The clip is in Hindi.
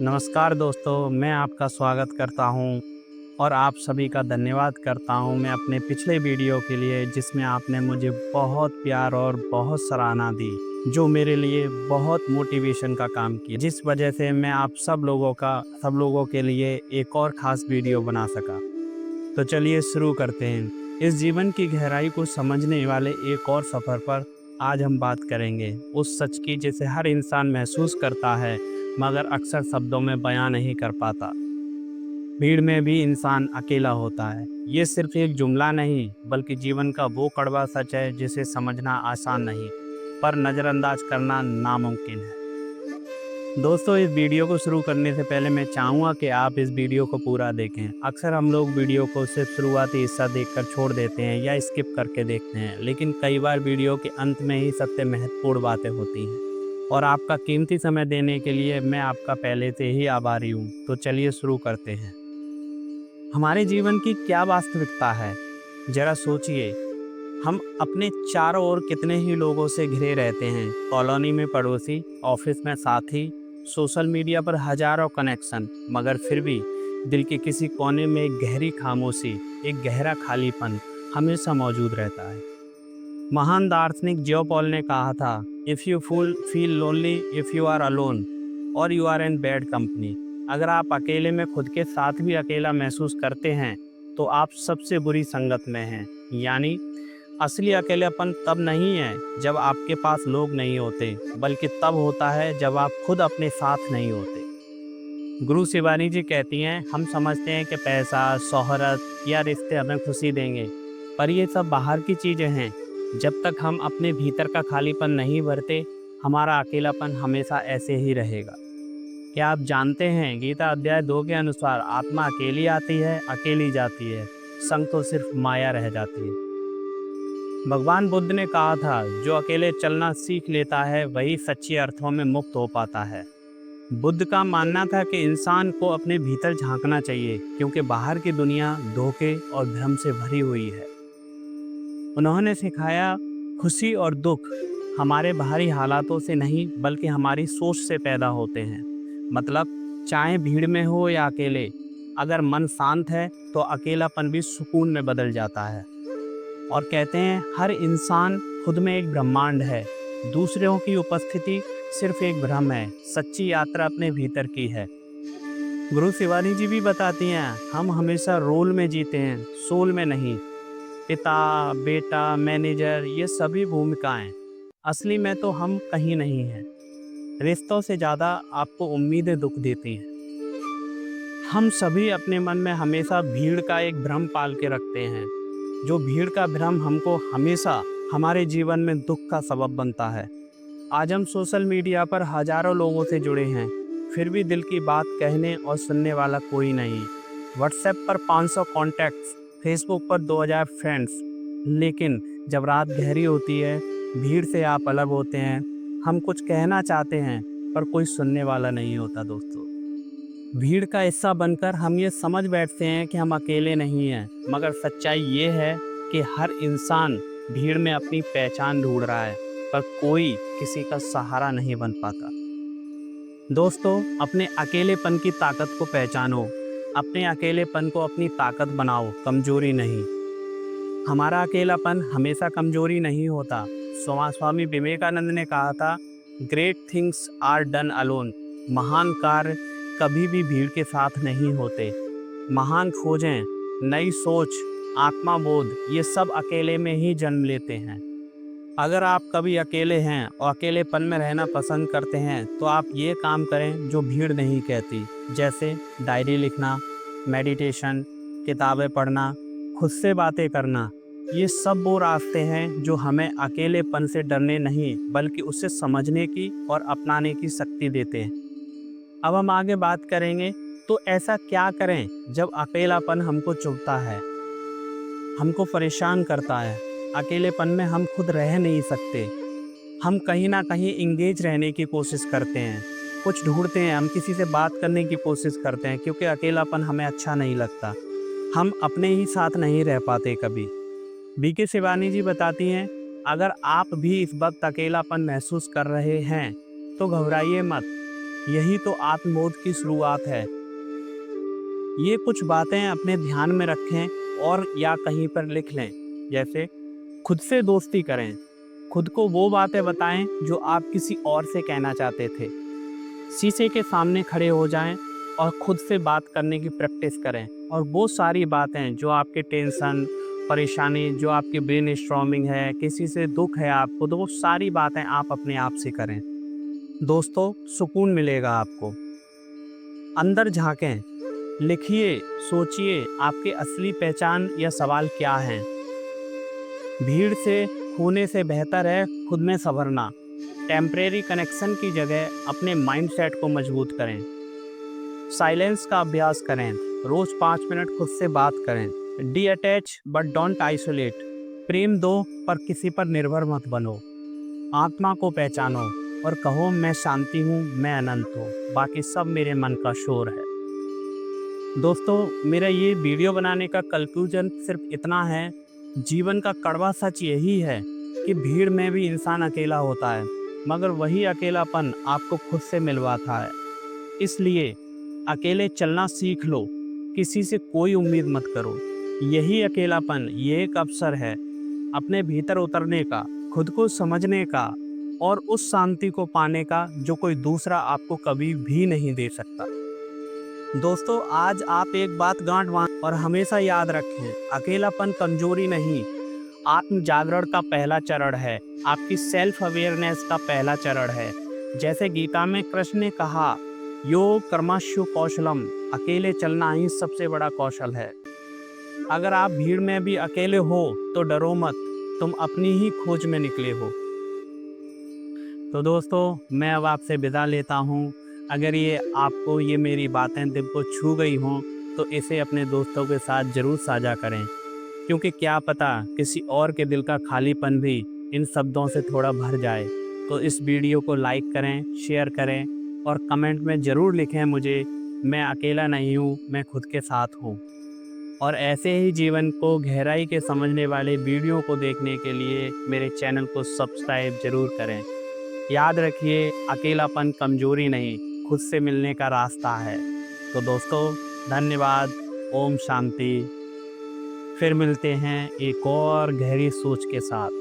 नमस्कार दोस्तों, मैं आपका स्वागत करता हूं और आप सभी का धन्यवाद करता हूं मैं अपने पिछले वीडियो के लिए जिसमें आपने मुझे बहुत प्यार और बहुत सराहना दी, जो मेरे लिए बहुत मोटिवेशन का काम किया, जिस वजह से मैं आप सब लोगों के लिए एक और ख़ास वीडियो बना सका। तो चलिए शुरू करते हैं। इस जीवन की गहराई को समझने वाले एक और सफ़र पर आज हम बात करेंगे, उस सच की जिसे हर इंसान महसूस करता है मगर अक्सर शब्दों में बयां नहीं कर पाता। भीड़ में भी इंसान अकेला होता है। ये सिर्फ एक जुमला नहीं बल्कि जीवन का वो कड़वा सच है जिसे समझना आसान नहीं पर नज़रअंदाज करना नामुमकिन है। दोस्तों, इस वीडियो को शुरू करने से पहले मैं चाहूँगा कि आप इस वीडियो को पूरा देखें। अक्सर हम लोग वीडियो को सिर्फ शुरुआती हिस्सा देखकर छोड़ देते हैं या स्किप करके देखते हैं, लेकिन कई बार वीडियो के अंत में ही सबसे महत्वपूर्ण बातें होती हैं। और आपका कीमती समय देने के लिए मैं आपका पहले से ही आभारी हूँ। तो चलिए शुरू करते हैं। हमारे जीवन की क्या वास्तविकता है, जरा सोचिए। हम अपने चारों ओर कितने ही लोगों से घिरे रहते हैं। कॉलोनी में पड़ोसी, ऑफिस में साथी, सोशल मीडिया पर हजारों कनेक्शन, मगर फिर भी दिल के किसी कोने में एक गहरी खामोशी, एक गहरा खालीपन हमेशा मौजूद रहता है। महान दार्शनिक जियो पॉल ने कहा था, if you feel lonely, if you are alone और you are in bad company. अगर आप अकेले में खुद के साथ भी अकेला महसूस करते हैं तो आप सबसे बुरी संगत में हैं। यानी असली अकेलापन तब नहीं है जब आपके पास लोग नहीं होते, बल्कि तब होता है जब आप खुद अपने साथ नहीं होते। गुरु शिवानी जी कहती हैं, हम समझते हैं कि पैसा, शोहरत या रिश्ते हमें खुशी देंगे, पर ये सब बाहर की चीज़ें हैं। जब तक हम अपने भीतर का खालीपन नहीं भरते, हमारा अकेलापन हमेशा ऐसे ही रहेगा। क्या आप जानते हैं, गीता अध्याय 2 के अनुसार आत्मा अकेली आती है, अकेली जाती है, संग तो सिर्फ माया रह जाती है। भगवान बुद्ध ने कहा था, जो अकेले चलना सीख लेता है वही सच्ची अर्थों में मुक्त हो पाता है। बुद्ध का मानना था कि इंसान को अपने भीतर झांकना चाहिए, क्योंकि बाहर की दुनिया धोखे और भ्रम से भरी हुई है। उन्होंने सिखाया, खुशी और दुख हमारे बाहरी हालातों से नहीं बल्कि हमारी सोच से पैदा होते हैं। मतलब, चाहे भीड़ में हो या अकेले, अगर मन शांत है तो अकेलापन भी सुकून में बदल जाता है। और कहते हैं, हर इंसान खुद में एक ब्रह्मांड है, दूसरों की उपस्थिति सिर्फ एक भ्रम है, सच्ची यात्रा अपने भीतर की है। गुरु शिवानी जी भी बताती हैं, हम हमेशा रोल में जीते हैं, सोल में नहीं। पिता, बेटा, मैनेजर, ये सभी भूमिकाएं, असली में तो हम कहीं नहीं हैं। रिश्तों से ज़्यादा आपको उम्मीदें दुख देती हैं। हम सभी अपने मन में हमेशा भीड़ का एक भ्रम पाल के रखते हैं, जो भीड़ का भ्रम हमको हमेशा हमारे जीवन में दुख का सबब बनता है। आज हम सोशल मीडिया पर हजारों लोगों से जुड़े हैं, फिर भी दिल की बात कहने और सुनने वाला कोई नहीं। व्हाट्सएप पर 500 कॉन्टैक्ट्स, फेसबुक पर 2000 फ्रेंड्स, लेकिन जब रात गहरी होती है, भीड़ से आप अलग होते हैं। हम कुछ कहना चाहते हैं पर कोई सुनने वाला नहीं होता। दोस्तों, भीड़ का हिस्सा बनकर हम ये समझ बैठते हैं कि हम अकेले नहीं हैं, मगर सच्चाई ये है कि हर इंसान भीड़ में अपनी पहचान ढूंढ रहा है, पर कोई किसी का सहारा नहीं बन पाता। दोस्तों, अपने अकेलेपन की ताकत को पहचानो। अपने अकेलेपन को अपनी ताकत बनाओ, कमजोरी नहीं। हमारा अकेलापन हमेशा कमजोरी नहीं होता। स्वामी विवेकानंद ने कहा था, great things are done alone. महान कार्य कभी भी भीड़ के साथ नहीं होते। महान खोजें, नई सोच, आत्माबोध, ये सब अकेले में ही जन्म लेते हैं। अगर आप कभी अकेले हैं और अकेलेपन में रहना पसंद करते हैं तो आप ये काम करें जो भीड़ नहीं कहती, जैसे डायरी लिखना, मेडिटेशन, किताबें पढ़ना, खुद से बातें करना। ये सब वो रास्ते हैं जो हमें अकेलेपन से डरने नहीं बल्कि उसे समझने की और अपनाने की शक्ति देते हैं। अब हम आगे बात करेंगे, तो ऐसा क्या करें जब अकेलापन हमको चुभता है, हमको परेशान करता है। अकेलेपन में हम खुद रह नहीं सकते। हम कहीं ना कहीं इंगेज रहने की कोशिश करते हैं, कुछ ढूंढते हैं, हम किसी से बात करने की कोशिश करते हैं, क्योंकि अकेलापन हमें अच्छा नहीं लगता। हम अपने ही साथ नहीं रह पाते कभी। बीके शिवानी जी बताती हैं, अगर आप भी इस वक्त अकेलापन महसूस कर रहे हैं तो घबराइए मत। यही तो आत्मबोध की शुरुआत है। ये कुछ बातें अपने ध्यान में रखें और या कहीं पर लिख लें। जैसे, खुद से दोस्ती करें। खुद को वो बातें बताएं जो आप किसी और से कहना चाहते थे। शीशे के सामने खड़े हो जाएं और खुद से बात करने की प्रैक्टिस करें। और वो सारी बातें जो आपके टेंशन, परेशानी, जो आपकी ब्रेन स्टॉर्मिंग है, किसी से दुख है आपको, तो वो सारी बातें आप अपने आप से करें। दोस्तों, सुकून मिलेगा आपको। अंदर झांकें, लिखिए, सोचिए आपकी असली पहचान या सवाल क्या हैं। भीड़ से खोने से बेहतर है खुद में संवरना। टेम्परेरी कनेक्शन की जगह अपने माइंडसेट को मजबूत करें। साइलेंस का अभ्यास करें। रोज 5 मिनट खुद से बात करें। Detach but don't isolate. प्रेम दो पर किसी पर निर्भर मत बनो। आत्मा को पहचानो और कहो, मैं शांति हूँ, मैं अनंत हूँ, बाकी सब मेरे मन का शोर है। दोस्तों, मेरा ये वीडियो बनाने का कंक्लूजन सिर्फ इतना है, जीवन का कड़वा सच यही है कि भीड़ में भी इंसान अकेला होता है, मगर वही अकेलापन आपको खुद से मिलवाता है। इसलिए अकेले चलना सीख लो, किसी से कोई उम्मीद मत करो। यही अकेलापन ये एक अवसर है अपने भीतर उतरने का, खुद को समझने का और उस शांति को पाने का जो कोई दूसरा आपको कभी भी नहीं दे सकता। दोस्तों, आज आप एक बात गांठ बांध और हमेशा याद रखें, अकेलापन कमजोरी नहीं, आत्म जागरण का पहला चरण है, आपकी सेल्फ अवेयरनेस का पहला चरण है। जैसे गीता में कृष्ण ने कहा, योग कर्मशु कौशलम, अकेले चलना ही सबसे बड़ा कौशल है। अगर आप भीड़ में भी अकेले हो तो डरो मत, तुम अपनी ही खोज में निकले हो। तो दोस्तों, मैं अब आपसे विदा लेता हूँ। अगर ये मेरी बातें दिल को छू गई हों तो इसे अपने दोस्तों के साथ ज़रूर साझा करें, क्योंकि क्या पता किसी और के दिल का खालीपन भी इन शब्दों से थोड़ा भर जाए। तो इस वीडियो को लाइक करें, शेयर करें और कमेंट में ज़रूर लिखें मुझे, मैं अकेला नहीं हूँ, मैं खुद के साथ हूँ। और ऐसे ही जीवन को गहराई के समझने वाले वीडियो को देखने के लिए मेरे चैनल को सब्सक्राइब ज़रूर करें। याद रखिए, अकेलापन कमजोरी नहीं, खुद से मिलने का रास्ता है। तो दोस्तों, धन्यवाद। ओम शांति। फिर मिलते हैं एक और गहरी सोच के साथ।